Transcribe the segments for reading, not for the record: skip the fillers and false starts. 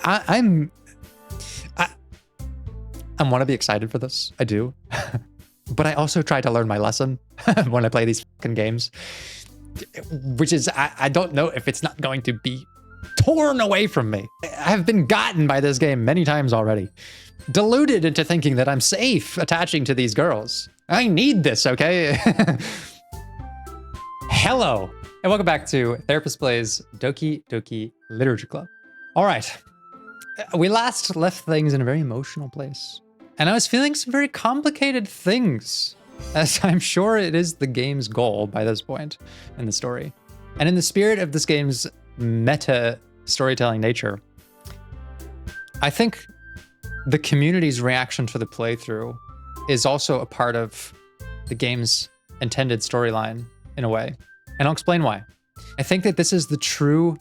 I want to be excited for this. I do. But I also try to learn my lesson when I play these fucking games, which is, I don't know if it's not going to be torn away from me. I have been gotten by this game many times already. Deluded into thinking that I'm safe attaching to these girls. I need this, okay? Hello, and welcome back to Therapist Plays Doki Doki Literature Club. All right, we last left things in a very emotional place, and I was feeling some very complicated things, as I'm sure it is the game's goal by this point in the story. And in the spirit of this game's meta storytelling nature, I think the community's reaction to the playthrough is also a part of the game's intended storyline in a way. And I'll explain why. I think that this is the true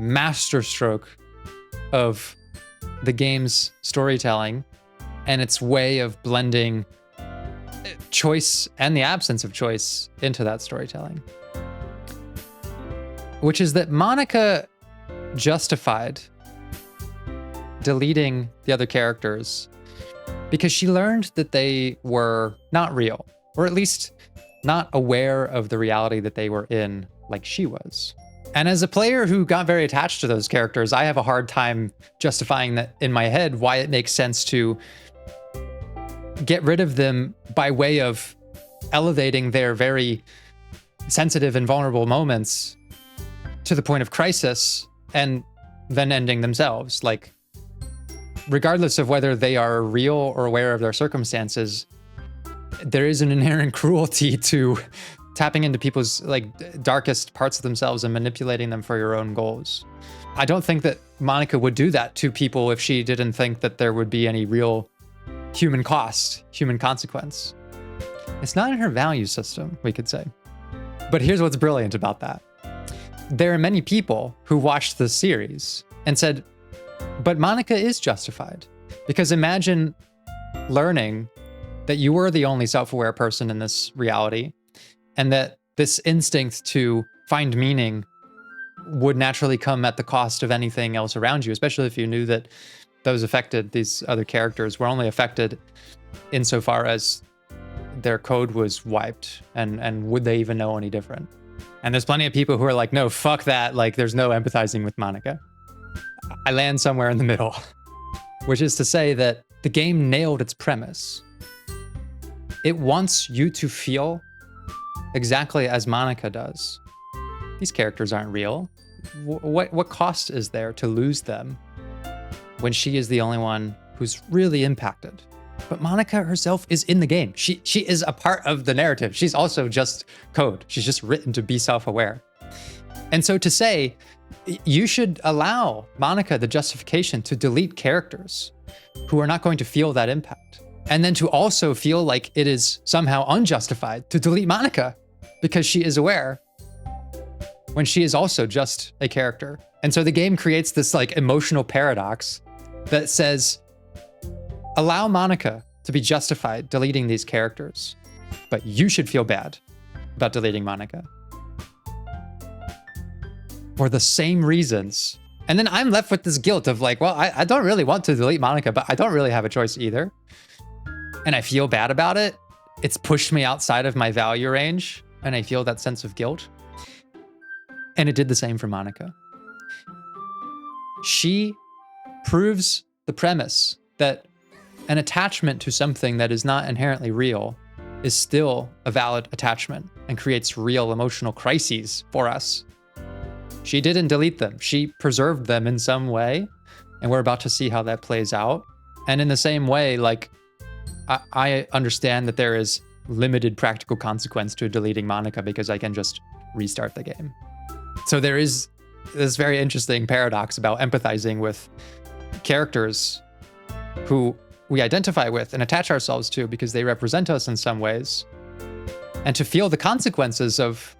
masterstroke of the game's storytelling and its way of blending choice and the absence of choice into that storytelling. Which is that Monika justified deleting the other characters because she learned that they were not real, or at least not aware of the reality that they were in like she was. And as a player who got very attached to those characters, I have a hard time justifying that in my head why it makes sense to get rid of them by way of elevating their very sensitive and vulnerable moments to the point of crisis and then ending themselves. Like, regardless of whether they are real or aware of their circumstances, there is an inherent cruelty to tapping into people's like darkest parts of themselves and manipulating them for your own goals. I don't think that Monika would do that to people if she didn't think that there would be any real human cost, human consequence. It's not in her value system, we could say. But here's what's brilliant about that. There are many people who watched the series and said, but Monika is justified. Because imagine learning that you were the only self-aware person in this reality, and that this instinct to find meaning would naturally come at the cost of anything else around you, especially if you knew that those affected, these other characters, were only affected insofar as their code was wiped, and would they even know any different? And there's plenty of people who are like, no, fuck that, like there's no empathizing with Monika. I land somewhere in the middle, which is to say that the game nailed its premise. It wants you to feel exactly as Monika does. These characters aren't real. What cost is there to lose them when she is the only one who's really impacted? But Monika herself is in the game. She is a part of the narrative. She's also just code. She's just written to be self-aware. And so to say, you should allow Monika the justification to delete characters who are not going to feel that impact. And then to also feel like it is somehow unjustified to delete Monika because she is aware when she is also just a character. And so the game creates this like emotional paradox that says, allow Monika to be justified deleting these characters, but you should feel bad about deleting Monika for the same reasons. And then I'm left with this guilt of like, well, I don't really want to delete Monika, but I don't really have a choice either. And I feel bad about it. It's pushed me outside of my value range, and I feel that sense of guilt. And it did the same for Monika. She proves the premise that an attachment to something that is not inherently real is still a valid attachment and creates real emotional crises for us. She didn't delete them. She preserved them in some way, and we're about to see how that plays out. And in the same way, like, I understand that there is limited practical consequence to deleting Monika because I can just restart the game. So there is this very interesting paradox about empathizing with characters who we identify with and attach ourselves to because they represent us in some ways, and to feel the consequences of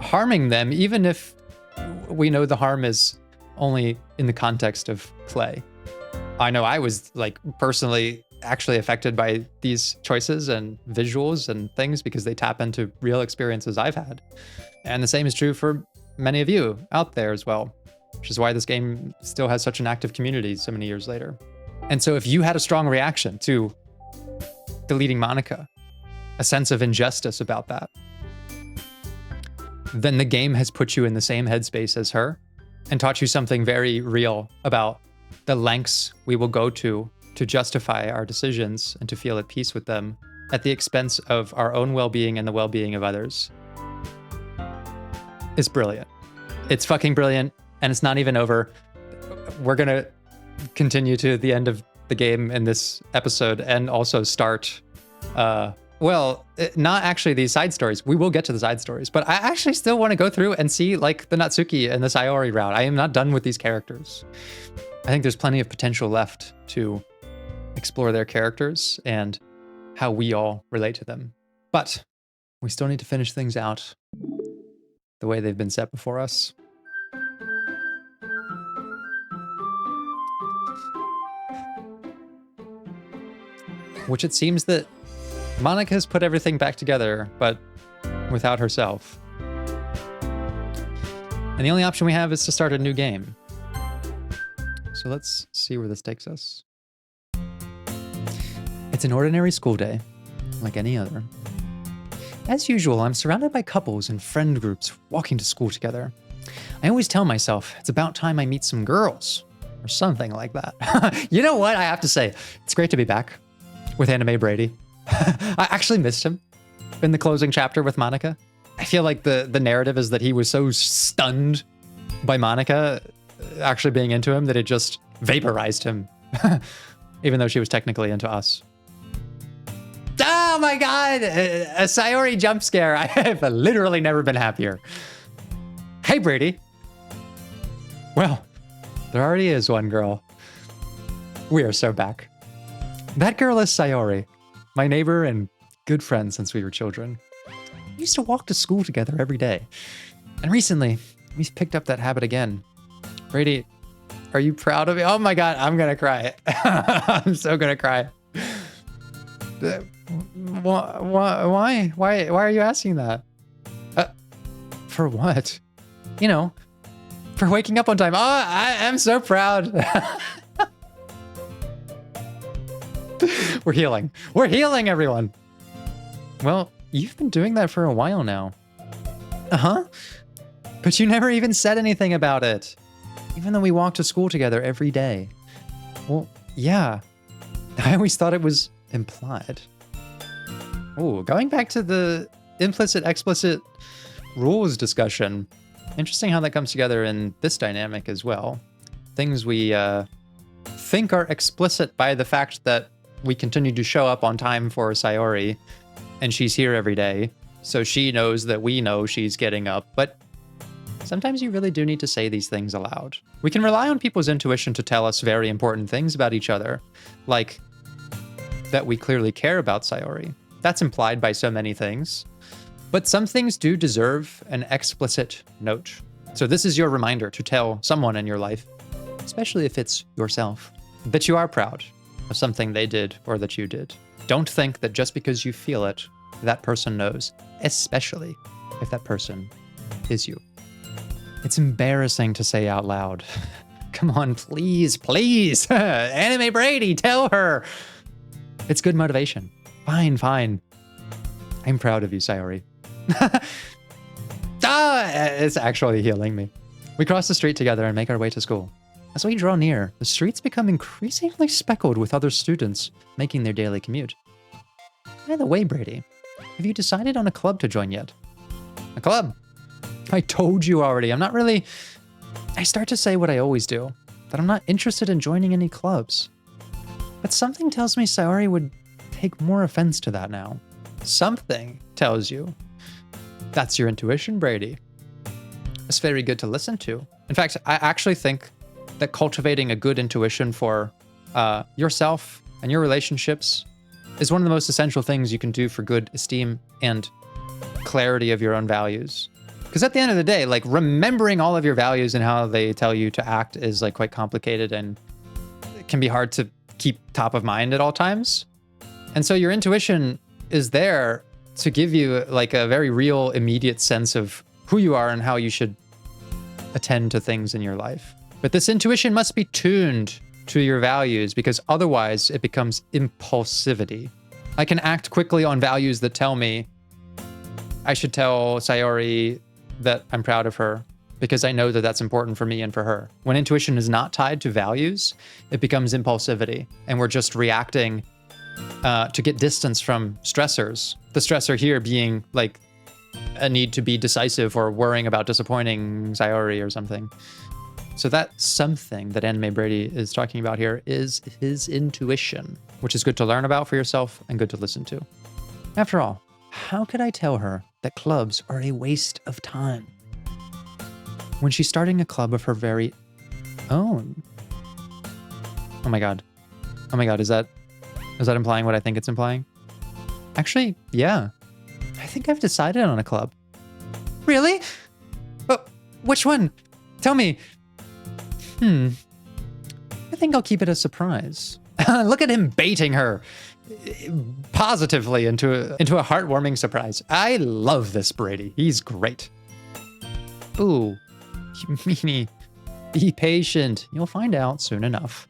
harming them, even if we know the harm is only in the context of play. I know I was like personally actually affected by these choices and visuals and things because they tap into real experiences I've had. And the same is true for many of you out there as well. which is why this game still has such an active community so many years later. And so if you had a strong reaction to deleting Monika, a sense of injustice about that, then the game has put you in the same headspace as her and taught you something very real about the lengths we will go to justify our decisions and to feel at peace with them at the expense of our own well-being and the well-being of others. It's brilliant. It's fucking brilliant, and it's not even over. We're gonna continue to the end of the game in this episode and also start, well, not actually these side stories. We will get to the side stories, but I actually still want to go through and see like the Natsuki and the Sayori route. I am not done with these characters. I think there's plenty of potential left to explore their characters and how we all relate to them. But we still need to finish things out the way they've been set before us. Which it seems that Monika has put everything back together, but without herself. And the only option we have is to start a new game. So let's see where this takes us. It's an ordinary school day, like any other. As usual, I'm surrounded by couples and friend groups walking to school together. I always tell myself it's about time I meet some girls, or something like that. You know what? I have to say, it's great to be back with Anime Brady. I actually missed him in the closing chapter with Monika. I feel like the narrative is that he was so stunned by Monika actually being into him that it just vaporized him, even though she was technically into us. Oh my god, a Sayori jump scare. I have literally never been happier. Hey, Brady. Well, there already is one girl. We are so back. That girl is Sayori, my neighbor and good friend since we were children. We used to walk to school together every day. And recently, we've picked up that habit again. Brady, are you proud of me? Oh my god, I'm gonna cry. I'm so gonna cry. Why? Why are you asking that? For what? You know, for waking up on time. Oh, I am so proud. We're healing. We're healing, everyone. Well, you've been doing that for a while now. Uh-huh. But you never even said anything about it. Even though we walk to school together every day. Well, yeah. I always thought it was implied. Oh, going back to the implicit, explicit rules discussion. Interesting how that comes together in this dynamic as well. Things we think are explicit by the fact that we continue to show up on time for Sayori, and she's here every day, so she knows that we know she's getting up, but sometimes you really do need to say these things aloud. We can rely on people's intuition to tell us very important things about each other, like that we clearly care about Sayori. That's implied by so many things. But some things do deserve an explicit note. So this is your reminder to tell someone in your life, especially if it's yourself, that you are proud of something they did or that you did. Don't think that just because you feel it, that person knows, especially if that person is you. It's embarrassing to say out loud. Come on, please, please. Anime Brady, tell her. It's good motivation. Fine, fine. I'm proud of you, Sayori. It's actually healing me. We cross the street together and make our way to school. As we draw near, the streets become increasingly speckled with other students making their daily commute. By the way, Brady, have you decided on a club to join yet? A club? I told you already. I'm not really... I start to say what I always do, that I'm not interested in joining any clubs. But something tells me Sayori would take more offense to that now. Something tells you. That's your intuition, Brady. It's very good to listen to. In fact, I actually think that cultivating a good intuition for yourself and your relationships is one of the most essential things you can do for good esteem and clarity of your own values. Because at the end of the day, like remembering all of your values and how they tell you to act is like quite complicated and it can be hard to keep top of mind at all times. And so your intuition is there to give you like a very real, immediate sense of who you are and how you should attend to things in your life. But this intuition must be tuned to your values because otherwise it becomes impulsivity. I can act quickly on values that tell me I should tell Sayori that I'm proud of her because I know that that's important for me and for her. When intuition is not tied to values, it becomes impulsivity, and we're just reacting to get distance from stressors. The stressor here being like a need to be decisive or worrying about disappointing Sayori or something. So that something that Anime Brady is talking about here is his intuition, which is good to learn about for yourself and good to listen to. After all, how could I tell her that clubs are a waste of time when she's starting a club of her very own? Oh my God. Oh my God, is that implying what I think it's implying? Actually, yeah. I think I've decided on a club. Really? Oh, which one? Tell me. I think I'll keep it a surprise. Look at him baiting her positively into a heartwarming surprise. I love this Brady. He's great. Ooh, Mimi, be patient. You'll find out soon enough.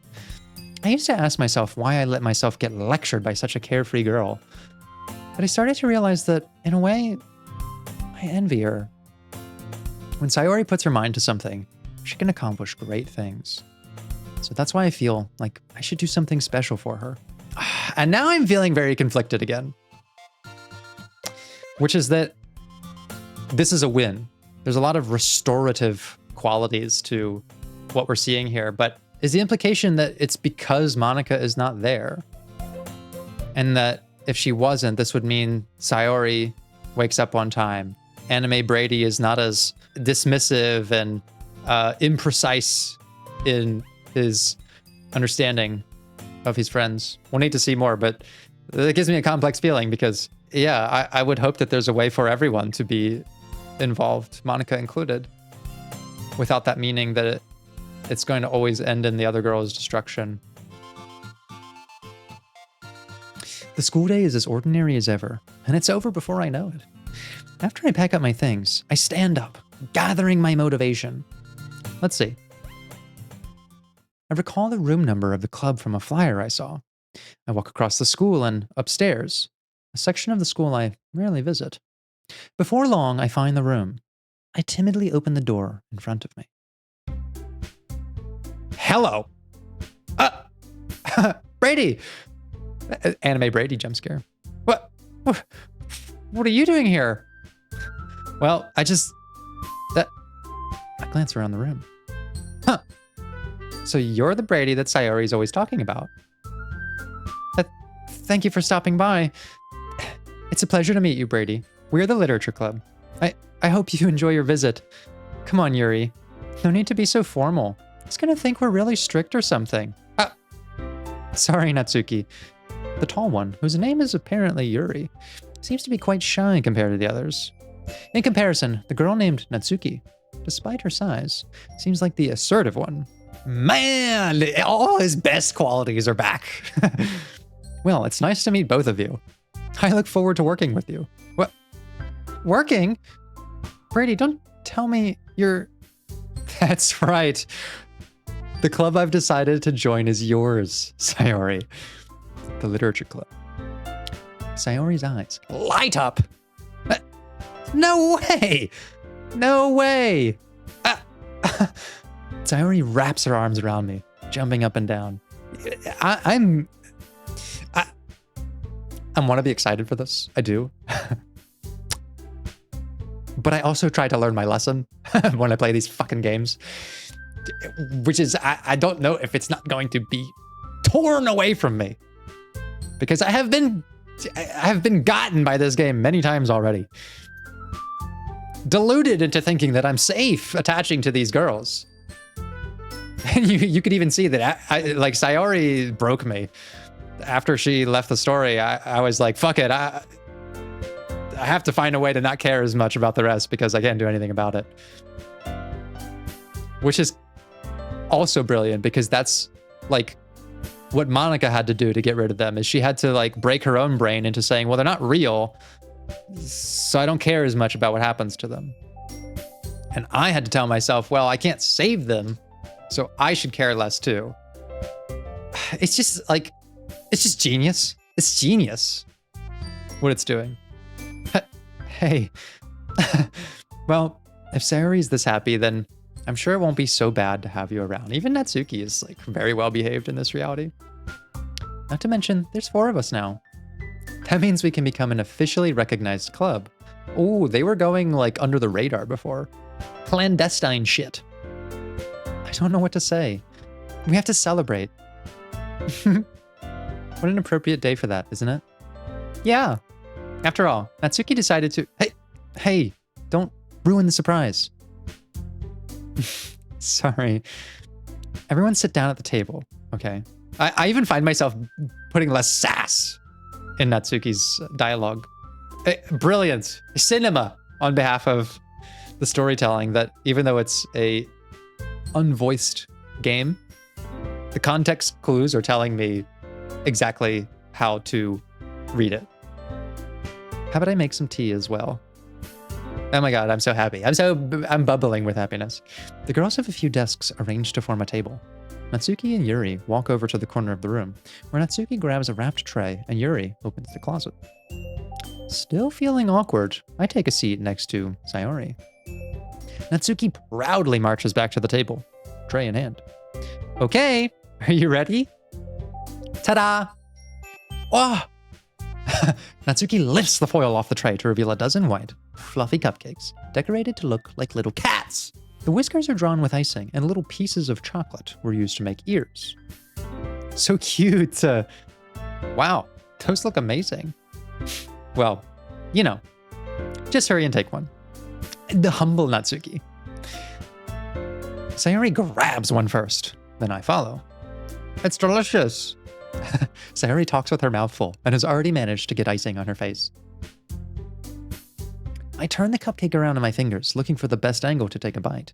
I used to ask myself why I let myself get lectured by such a carefree girl. But I started to realize that, in a way, I envy her. When Sayori puts her mind to something, she can accomplish great things. So that's why I feel like I should do something special for her. And now I'm feeling very conflicted again. Which is that this is a win. There's a lot of restorative qualities to what we're seeing here, but is the implication that it's because Monika is not there? And that if she wasn't, this would mean Sayori wakes up on time. Anime Brady is not as dismissive and imprecise in his understanding of his friends. We'll need to see more, but it gives me a complex feeling because, yeah, I would hope that there's a way for everyone to be involved, Monika included, without that meaning that it's going to always end in the other girl's destruction. The school day is as ordinary as ever, and it's over before I know it. After I pack up my things, I stand up, gathering my motivation. Let's see. I recall the room number of the club from a flyer I saw. I walk across the school and upstairs, a section of the school I rarely visit. Before long, I find the room. I timidly open the door in front of me. Hello! Brady! Anime Brady jump scare. What are you doing here? Well, I glance around the room. Huh. So you're the Brady that Sayori's always talking about. Thank you for stopping by. It's a pleasure to meet you, Brady. We're the Literature Club. I hope you enjoy your visit. Come on, Yuri. No need to be so formal. He's gonna think we're really strict or something. Sorry, Natsuki. The tall one, whose name is apparently Yuri, seems to be quite shy compared to the others. In comparison, the girl named Natsuki, despite her size, seems like the assertive one. Man, all his best qualities are back. Well, it's nice to meet both of you. I look forward to working with you. What? Working? Brady, don't tell me you're... That's right. The club I've decided to join is yours, Sayori. The Literature Club. Sayori's eyes light up. No way! No way! Sayori wraps her arms around me, jumping up and down. I want to be excited for this. I do. But I also try to learn my lesson when I play these fucking games. Which is, I don't know if it's not going to be torn away from me. Because I have been gotten by this game many times already. Deluded into thinking that I'm safe attaching to these girls. And you could even see that like Sayori broke me. After she left the story, I was like, fuck it. I have to find a way to not care as much about the rest because I can't do anything about it. Which is also brilliant because that's like what Monika had to do to get rid of them, is she had to like break her own brain into saying, well, they're not real, so I don't care as much about what happens to them. And I had to tell myself, well, I can't save them, so I should care less too. It's just like, it's just genius. It's genius what it's doing. Hey, well, if Sayori's this happy, then I'm sure it won't be so bad to have you around. Even Natsuki is like very well behaved in this reality. Not to mention, there's 4 of us now. That means we can become an officially recognized club. Oh, they were going like under the radar before. Clandestine shit. I don't know what to say. We have to celebrate. What an appropriate day for that, isn't it? Yeah. After all, Natsuki decided to... Hey, don't ruin the surprise. Sorry. Everyone sit down at the table, okay? I even find myself putting less sass in Natsuki's dialogue. Brilliant. Cinema on behalf of the storytelling that even though it's a unvoiced game, the context clues are telling me exactly how to read it. How about I make some tea as well? Oh my god, I'm so happy. I'm bubbling with happiness. The girls have a few desks arranged to form a table. Natsuki and Yuri walk over to the corner of the room, where Natsuki grabs a wrapped tray and Yuri opens the closet. Still feeling awkward, I take a seat next to Sayori. Natsuki proudly marches back to the table, tray in hand. Okay, are you ready? Ta-da! Oh! Natsuki lifts the foil off the tray to reveal a dozen white, fluffy cupcakes, decorated to look like little cats. The whiskers are drawn with icing, and little pieces of chocolate were used to make ears. So cute! Wow, those look amazing. Well, you know, just hurry and take one. The humble Natsuki. Sayori grabs one first, then I follow. It's delicious. Sayori talks with her mouth full and has already managed to get icing on her face. I turn the cupcake around in my fingers, looking for the best angle to take a bite.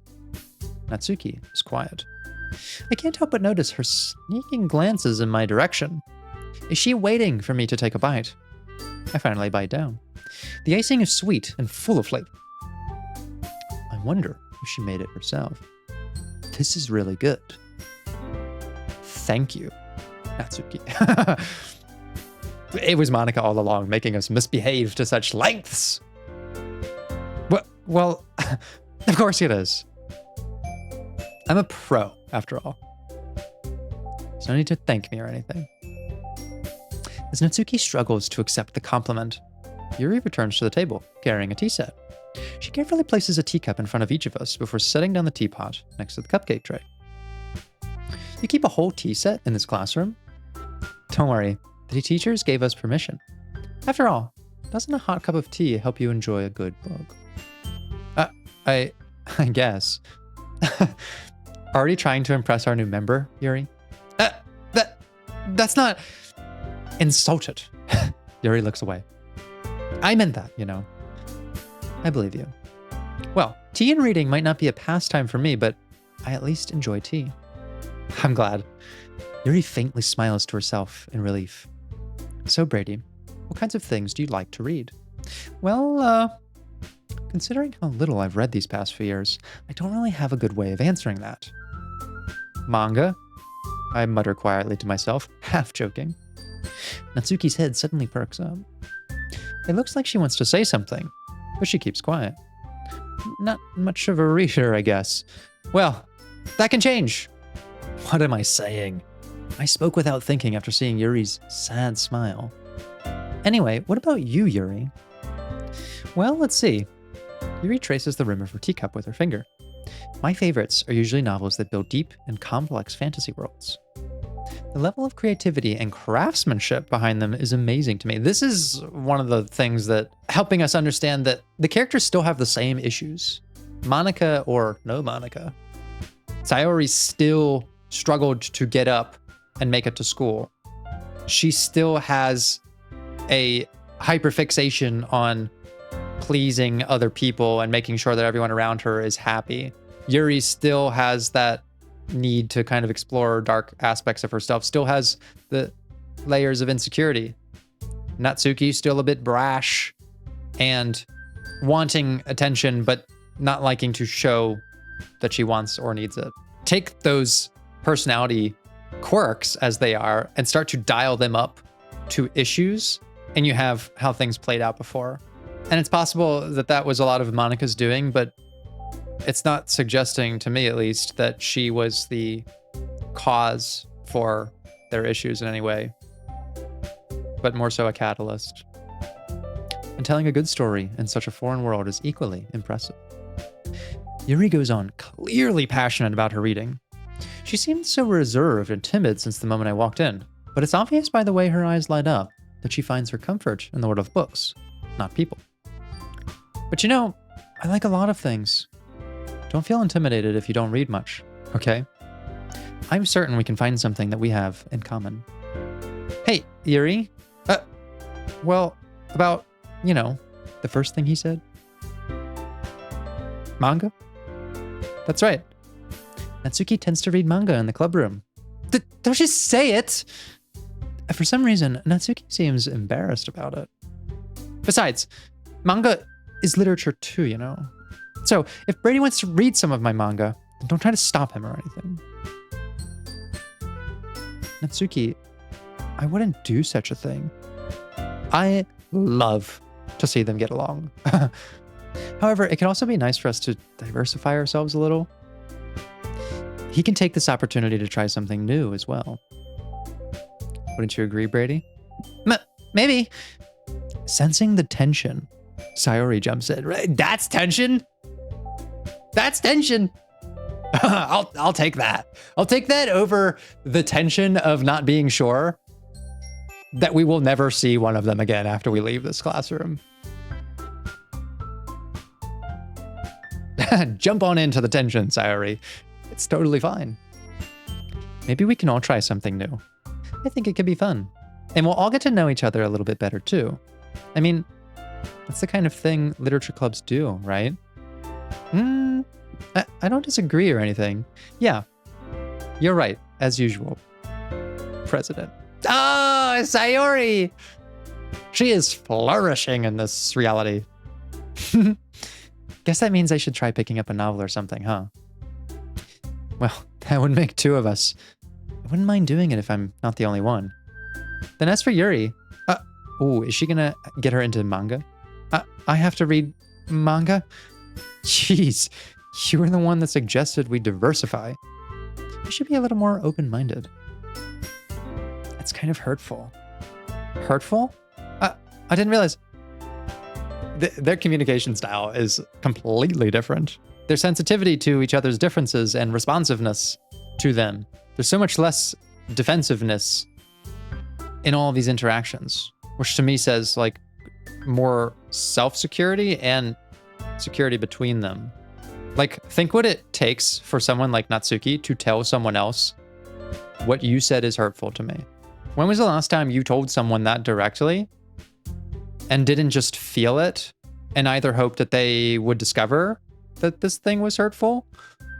Natsuki is quiet. I can't help but notice her sneaking glances in my direction. Is she waiting for me to take a bite? I finally bite down. The icing is sweet and full of flavor. I wonder if she made it herself. This is really good. Thank you, Natsuki. It was Monika all along, making us misbehave to such lengths. Well, of course it is. I'm a pro, after all. There's no need to thank me or anything. As Natsuki struggles to accept the compliment, Yuri returns to the table, carrying a tea set. She carefully places a teacup in front of each of us before setting down the teapot next to the cupcake tray. You keep a whole tea set in this classroom? Don't worry, the teachers gave us permission. After all, doesn't a hot cup of tea help you enjoy a good book? I guess. Already trying to impress our new member, Yuri? That's not... Insulted. Yuri looks away. I meant that, you know. I believe you. Well, tea and reading might not be a pastime for me, but I at least enjoy tea. I'm glad. Yuri faintly smiles to herself in relief. So, Brady, what kinds of things do you like to read? Well, considering how little I've read these past few years, I don't really have a good way of answering that. Manga? I mutter quietly to myself, half joking. Natsuki's head suddenly perks up. It looks like she wants to say something, but she keeps quiet. Not much of a reader, I guess. Well, that can change. What am I saying? I spoke without thinking after seeing Yuri's sad smile. Anyway, what about you, Yuri? Well, let's see. Yuri traces the rim of her teacup with her finger. My favorites are usually novels that build deep and complex fantasy worlds. The level of creativity and craftsmanship behind them is amazing to me. This is one of the things that helping us understand that the characters still have the same issues. Monika or no Monika. Sayori still struggled to get up and make it to school. She still has a hyperfixation on pleasing other people and making sure that everyone around her is happy. Yuri still has that need to kind of explore dark aspects of herself, still has the layers of insecurity. Natsuki still a bit brash and wanting attention, but not liking to show that she wants or needs it. Take those personality quirks as they are and start to dial them up to issues, and you have how things played out before. And it's possible that that was a lot of Monika's doing, but it's not suggesting, to me at least, that she was the cause for their issues in any way, but more so a catalyst. And telling a good story in such a foreign world is equally impressive. Yuri goes on, clearly passionate about her reading. She seemed so reserved and timid since the moment I walked in, but it's obvious by the way her eyes light up that she finds her comfort in the world of books, not people. But you know, I like a lot of things. Don't feel intimidated if you don't read much, okay? I'm certain we can find something that we have in common. Hey, Yuri. Well, about, you know, the first thing he said. Manga? That's right. Natsuki tends to read manga in the club room. Don't just say it! For some reason, Natsuki seems embarrassed about it. Besides, manga is literature too, you know? So, if Brady wants to read some of my manga, then don't try to stop him or anything. Natsuki, I wouldn't do such a thing. I love to see them get along. However, it can also be nice for us to diversify ourselves a little. He can take this opportunity to try something new as well. Wouldn't you agree, Brady? Maybe. Sensing the tension, Sayori jumps in. Right? That's tension? That's tension. I'll take that. I'll take that over the tension of not being sure that we will never see one of them again after we leave this classroom. Jump on into the tension, Sayori. It's totally fine. Maybe we can all try something new. I think it could be fun. And we'll all get to know each other a little bit better too. I mean, that's the kind of thing literature clubs do, right? I don't disagree or anything. Yeah, you're right, as usual. President. Oh, Sayori! She is flourishing in this reality. Guess that means I should try picking up a novel or something, huh? Well, that would make two of us. I wouldn't mind doing it if I'm not the only one. Then as for Yuri, is she gonna get her into manga? I have to read manga? Jeez, you were the one that suggested we diversify. You should be a little more open-minded. It's kind of hurtful. Hurtful? I didn't realize. Their communication style is completely different. Their sensitivity to each other's differences and responsiveness to them. There's so much less defensiveness in all of these interactions, which to me says like more self-security and security between them. Like, think what it takes for someone like Natsuki to tell someone else what you said is hurtful to me. When was the last time you told someone that directly and didn't just feel it and either hope that they would discover that this thing was hurtful,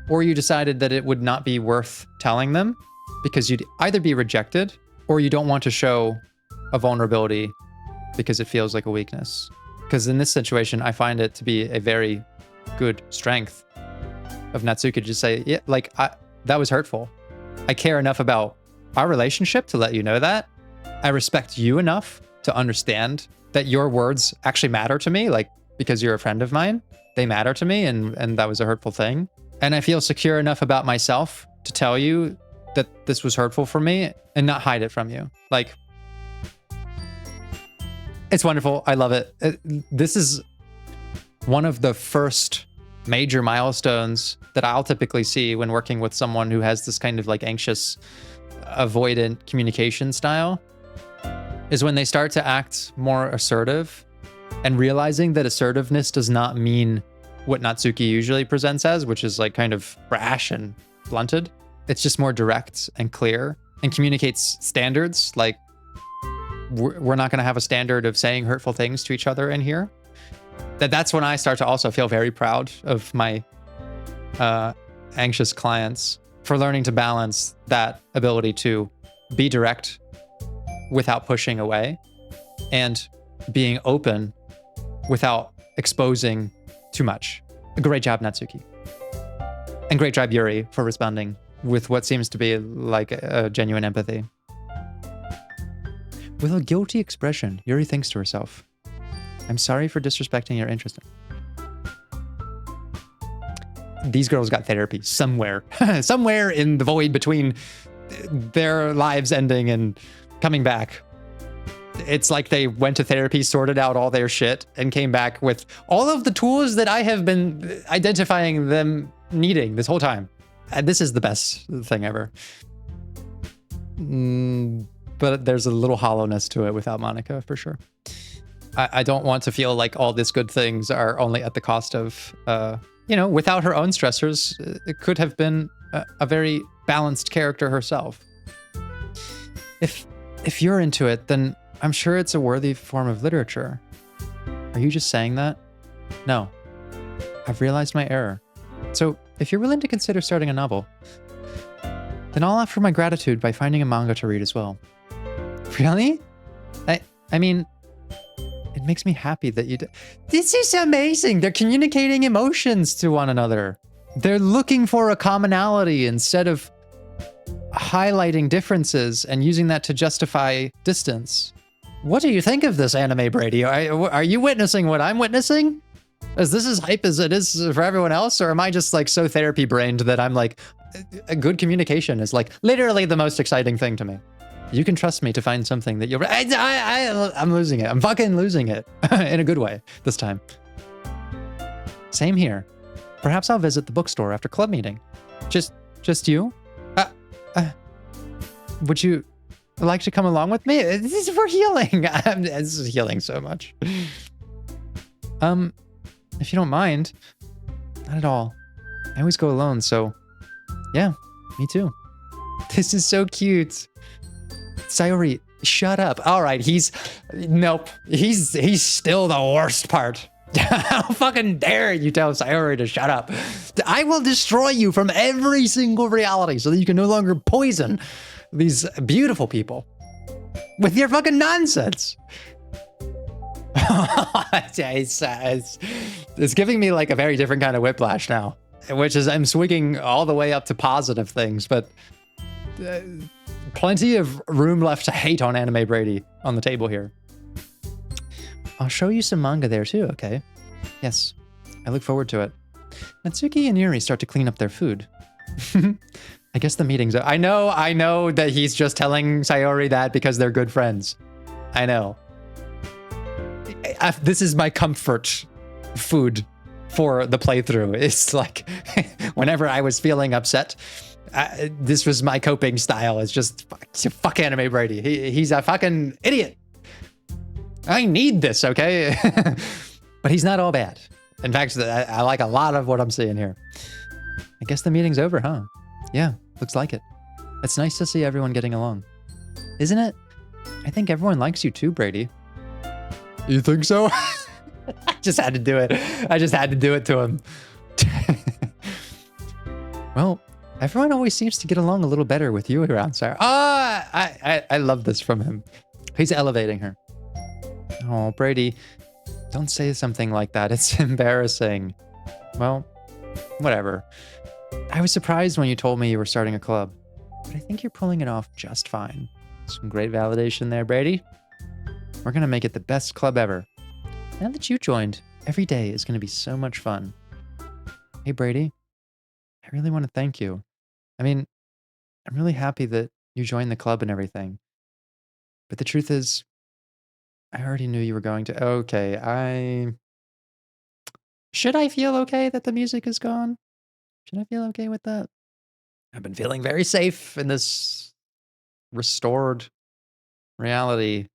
or you decided that it would not be worth telling them because you'd either be rejected or you don't want to show a vulnerability because it feels like a weakness? Because in this situation, I find it to be a very good strength of Natsuki to just say, yeah, like, that was hurtful. I care enough about our relationship to let you know that. I respect you enough to understand that your words actually matter to me, like, because you're a friend of mine. They matter to me, and that was a hurtful thing. And I feel secure enough about myself to tell you that this was hurtful for me and not hide it from you. Like, it's wonderful. I love it. This is one of the first major milestones that I'll typically see when working with someone who has this kind of like anxious, avoidant communication style, is when they start to act more assertive and realizing that assertiveness does not mean what Natsuki usually presents as, which is like kind of brash and blunted. It's just more direct and clear and communicates standards. Like, we're not going to have a standard of saying hurtful things to each other in here. That's when I start to also feel very proud of my anxious clients for learning to balance that ability to be direct without pushing away and being open without exposing too much. Great job, Natsuki. And great job, Yuri, for responding with what seems to be like a genuine empathy. With a guilty expression, Yuri thinks to herself, I'm sorry for disrespecting your interest. These girls got therapy somewhere. Somewhere in the void between their lives ending and coming back. It's like they went to therapy, sorted out all their shit, and came back with all of the tools that I have been identifying them needing this whole time. And this is the best thing ever. But there's a little hollowness to it without Monika, for sure. I don't want to feel like all these good things are only at the cost of, without her own stressors, it could have been a very balanced character herself. If you're into it, then I'm sure it's a worthy form of literature. Are you just saying that? No. I've realized my error. So, if you're willing to consider starting a novel, then I'll offer my gratitude by finding a manga to read as well. Really? I mean, it makes me happy that you This is amazing! They're communicating emotions to one another. They're looking for a commonality instead of highlighting differences and using that to justify distance. What do you think of this anime, Brady? Are you witnessing what I'm witnessing? Is this as hype as it is for everyone else? Or am I just like so therapy brained that I'm like, a good communication is like literally the most exciting thing to me. You can trust me to find something that you'll... I'm losing it. I'm fucking losing it. In a good way this time. Same here. Perhaps I'll visit the bookstore after club meeting. Just you? Would you like to come along with me? This is for healing. This is healing so much. If you don't mind. Not at all. I always go alone, so... Yeah, me too. This is so cute. Sayori, shut up. All right, nope. He's still the worst part. How fucking dare you tell Sayori to shut up? I will destroy you from every single reality so that you can no longer poison these beautiful people with your fucking nonsense. It's giving me like a very different kind of whiplash now, which is I'm swinging all the way up to positive things, but plenty of room left to hate on Anime Brady on the table here. I'll show you some manga there too, okay? Yes, I look forward to it. Natsuki and Yuri start to clean up their food. I guess the meeting's... I know that he's just telling Sayori that because they're good friends. I know. This is my comfort food for the playthrough. It's like, whenever I was feeling upset, this was my coping style. It's just, fuck Anime Brady. He's a fucking idiot. I need this, okay? But he's not all bad. In fact, I like a lot of what I'm seeing here. I guess the meeting's over, huh? Yeah, looks like it. It's nice to see everyone getting along. Isn't it? I think everyone likes you too, Brady. You think so? I just had to do it. I just had to do it to him. Well, everyone always seems to get along a little better with you around, Sarah. I love this from him. He's elevating her. Oh, Brady, don't say something like that. It's embarrassing. Well, whatever. I was surprised when you told me you were starting a club, but I think you're pulling it off just fine. Some great validation there, Brady. We're going to make it the best club ever. Now that you joined, every day is going to be so much fun. Hey, Brady, I really want to thank you. I mean, I'm really happy that you joined the club and everything. But the truth is, I already knew you were going to... Okay, should I feel okay that the music is gone? Should I feel okay with that? I've been feeling very safe in this restored reality.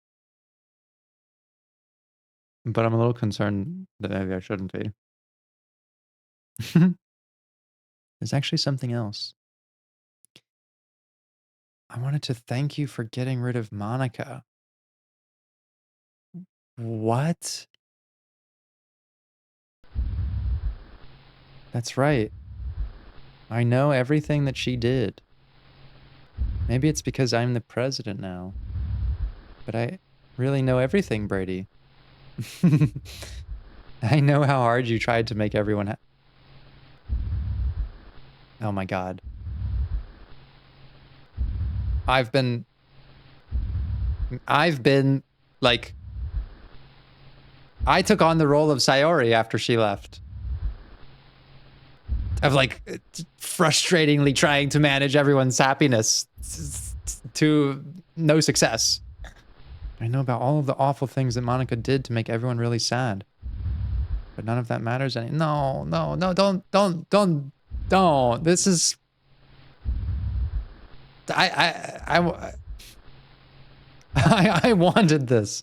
But I'm a little concerned that maybe I shouldn't be. There's actually something else. I wanted to thank you for getting rid of Monika. What? That's right. I know everything that she did. Maybe it's because I'm the president now. But I really know everything, Brady. I know how hard you tried to make everyone Oh my god. I've been like, I took on the role of Sayori after she left. Of like frustratingly trying to manage everyone's happiness to no success. I know about all of the awful things that Monika did to make everyone really sad. But none of that matters any. No, don't. This is... I wanted this.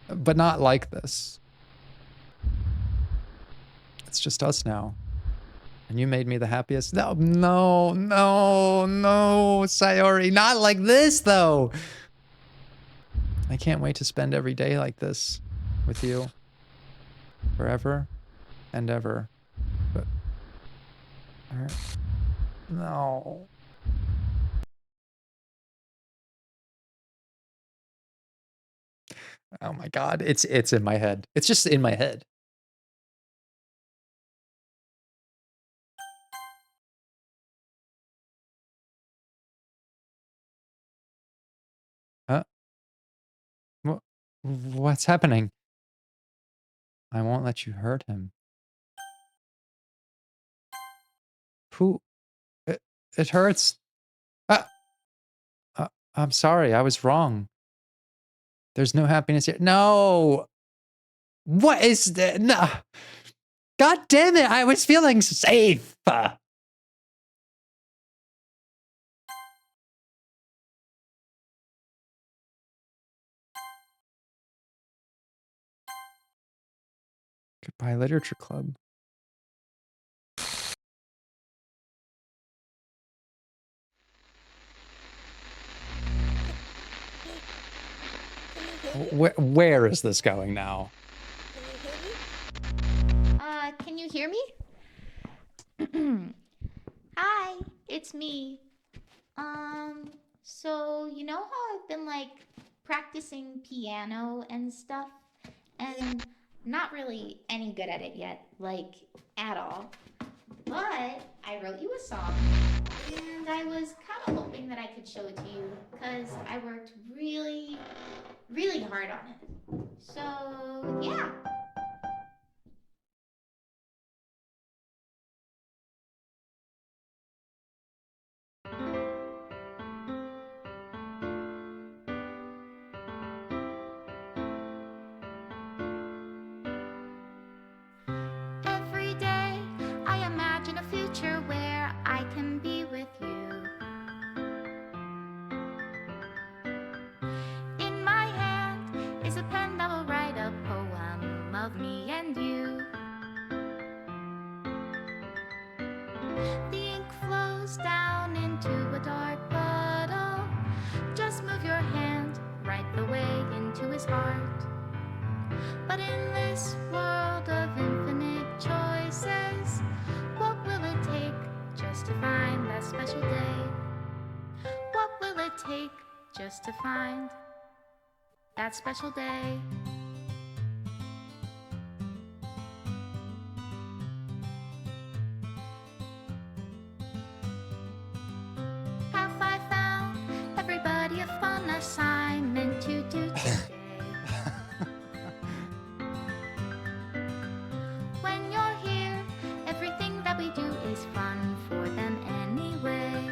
But not like this. It's just us now. And you made me the happiest. No, Sayori. Not like this, though. I can't wait to spend every day like this with you. Forever and ever. But... no. Oh my god, it's in my head. It's just in my head. What's happening? I won't let you hurt him. Who? It hurts. I'm sorry, I was wrong. There's no happiness here. No! What is that? No. God damn it, I was feeling safe. Goodbye, Literature Club. Where is this going now? Can you hear me? Hi, it's me. So you know how I've been like practicing piano and stuff, and not really any good at it yet, like at all. But I wrote you a song, and I was kind of hoping that I could show it to you, because I worked really, really hard on it. So yeah. Every day I imagine a future where I can be with you. In my hand is a pen that will write a poem of me and you. The ink flows down into a dark puddle. Just move your hand right the way into his heart. But in this world of infinite choices, what will it take just to find that special day? What will it take just to find that special day? Have I found everybody a fun assignment to do today? When you're here, everything that we do is fun for them anyway.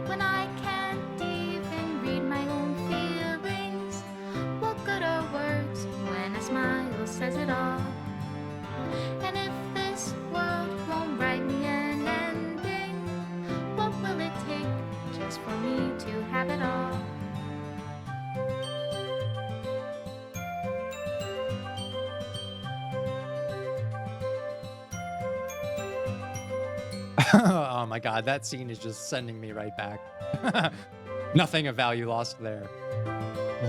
When I can't even read my own feelings, what good are words when a smile says it all? And if this world won't write me an ending, what will it take just for me to have it all? Oh my god, that scene is just sending me right back. Nothing of value lost there.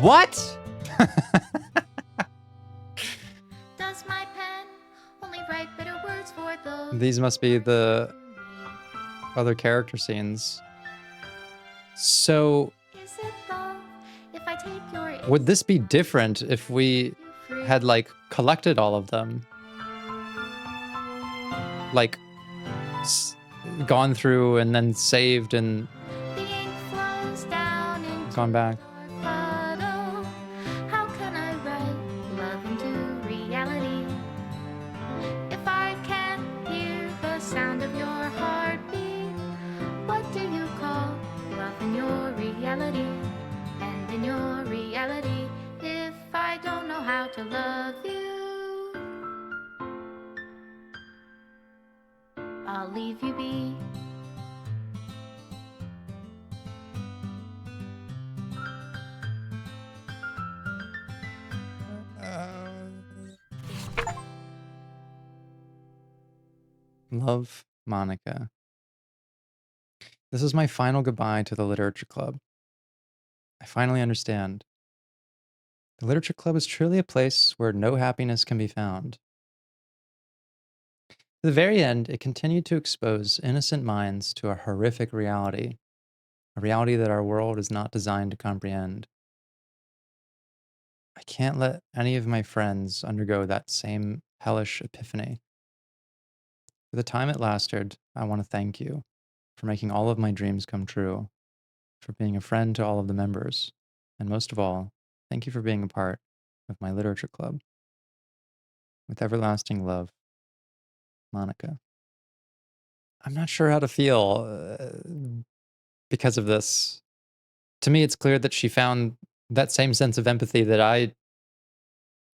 What? Does my pen only write bitter words for those? These must be the other character scenes. So, Is it love if I take your would this be different if we had like collected all of them? like gone through and then saved and The ink flows down into gone back. a dark puddle. How can I write love into reality if I can't hear the sound of your heartbeat? What do you call love in your reality? And in your reality, if I don't know how to love you, I'll leave you be. Love, Monika. This is my final goodbye to the literature club. I finally understand. The literature club is truly a place where no happiness can be found. To the very end, it continued to expose innocent minds to a horrific reality, a reality that our world is not designed to comprehend. I can't let any of my friends undergo that same hellish epiphany. For the time it lasted, I want to thank you for making all of my dreams come true, for being a friend to all of the members, and most of all, thank you for being a part of my literature club. With everlasting love, Monika. I'm not sure how to feel because of this. To me, it's clear that she found that same sense of empathy that I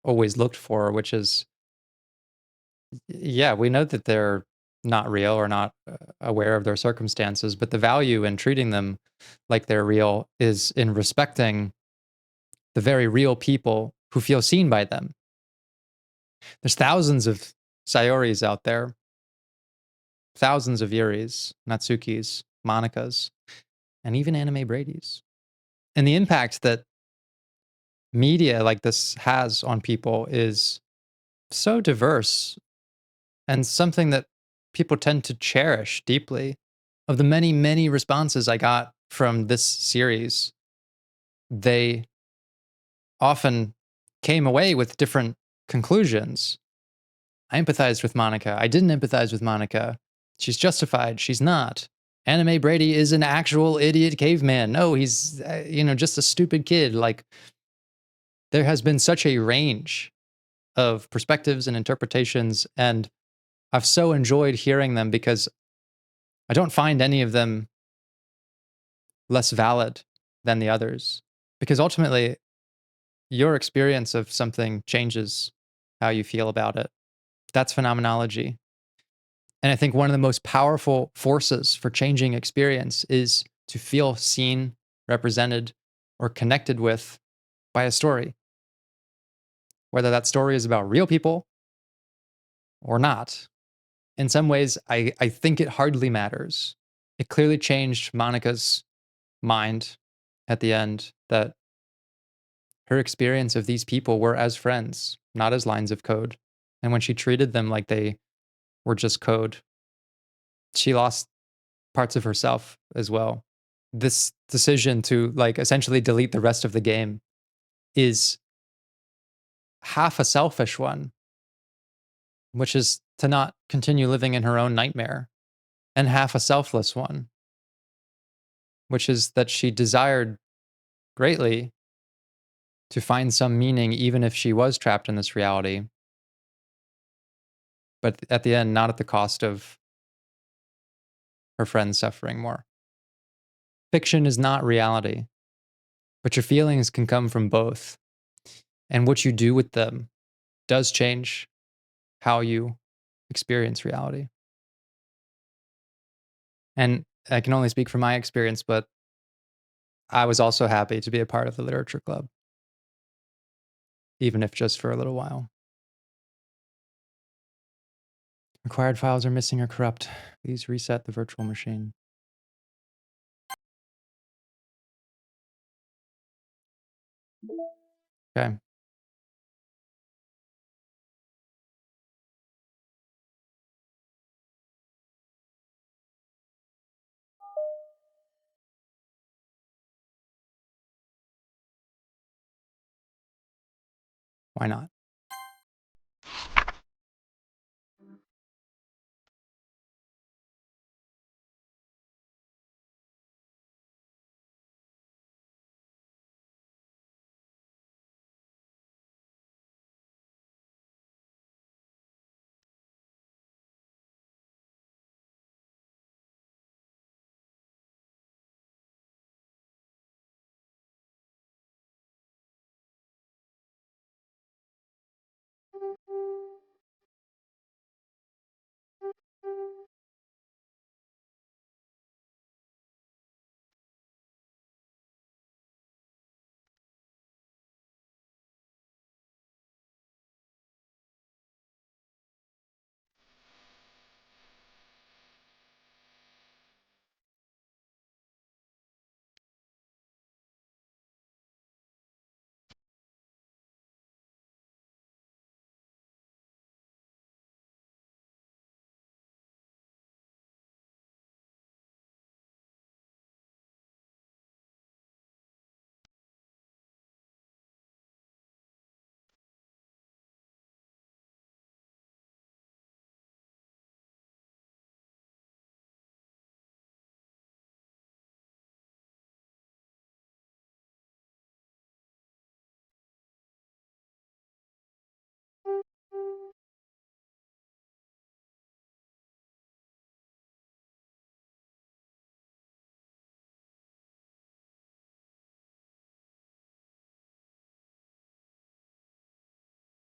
always looked for, which is, yeah, we know that they're not real or not aware of their circumstances, but the value in treating them like they're real is in respecting the very real people who feel seen by them. There's thousands of Sayoris out there, thousands of Yuris, Natsukis, Monikas, and even anime Bradys. And the impact that media like this has on people is so diverse and something that people tend to cherish deeply. Of the many, many responses I got from this series, they often came away with different conclusions. I empathized with Monika. I didn't empathize with Monika. She's justified. She's not. Anime Brady is an actual idiot caveman. No, he's, just a stupid kid. Like, there has been such a range of perspectives and interpretations, and I've so enjoyed hearing them because I don't find any of them less valid than the others. Because ultimately, your experience of something changes how you feel about it. That's phenomenology. And I think one of the most powerful forces for changing experience is to feel seen, represented, or connected with by a story. Whether that story is about real people or not. In some ways, I think it hardly matters. It clearly changed Monika's mind at the end that her experience of these people were as friends, not as lines of code. And when she treated them like they were just code, she lost parts of herself as well. This decision to like essentially delete the rest of the game is half a selfish one, which is to not continue living in her own nightmare, and half a selfless one, which is that she desired greatly to find some meaning, even if she was trapped in this reality. But at the end, not at the cost of her friends suffering more. Fiction is not reality, but your feelings can come from both. And what you do with them does change how you experience reality. And I can only speak from my experience, but I was also happy to be a part of the literature club, even if just for a little while. Required files are missing or corrupt. Please reset the virtual machine. Okay. Why not?